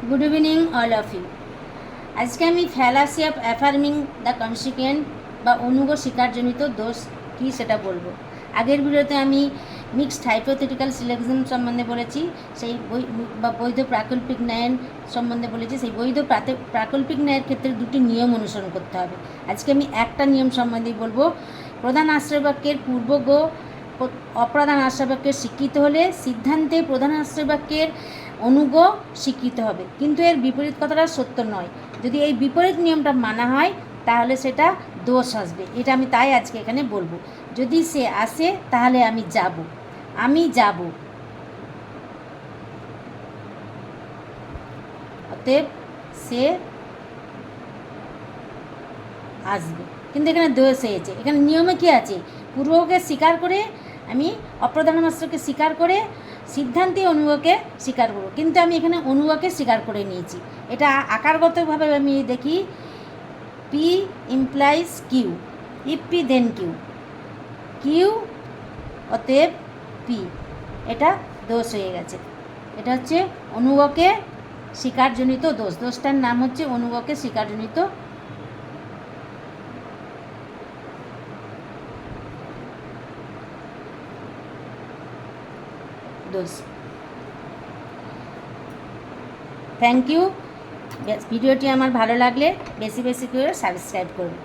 Good evening all of you. আজকে আমি fallacy of affirming the consequent বা অনুগ স্বীকারজনিত দোষ কী সেটা বলবো। আগের ভিডিওতে আমি মিক্সড হাইপোথেটিক্যাল সিলেকশন সম্বন্ধে বলেছি, সেই বৈধ প্রাকল্পিক ন্যায়ের সম্বন্ধে বলেছি। সেই বৈধ প্রাকল্পিক ন্যায়ের ক্ষেত্রে দুটি নিয়ম অনুসরণ করতে হবে। আজকে আমি একটা নিয়ম সম্বন্ধেই বলবো। প্রধান আশ্রয়বাক্যের পূর্বগ অপ্রধান আশ্রয়বাক্যের স্বীকৃত হলে সিদ্ধান্তে প্রধান আশ্রয়বাক্যের অনুগ স্বীকৃত হবে, কিন্তু এর বিপরীত কথাটা সত্য নয়। যদি এই বিপরীত নিয়মটা মানা হয় তাহলে সেটা দোষ আসবে। এটা আমি তাই আজকে এখানে বলবো। যদি সে আসে তাহলে আমি যাব, অতএব সে আসবে, কিন্তু এখানে দোষ হয়েছে। এখানে নিয়মে কী আছে? পূর্বকে স্বীকার করে আমি অপ্রধান আশ্রয়কে স্বীকার করে সিদ্ধান্তে অনুগকে স্বীকার করব, কিন্তু আমি এখানে অনুগকে স্বীকার করে নিয়েছি। এটা আকারগতভাবে আমি দেখি, P implies Q, if P then Q অতএব পি। এটা দোষ হয়ে গেছে। এটা হচ্ছে অনুগকে স্বীকারজনিত দোষ। দোষটার নাম হচ্ছে অনুগকে স্বীকারজনিত দোষ। Thank you. ভিডিওটি আমার ভালো লাগলে বেশি বেশি করে সাবস্ক্রাইব করুন।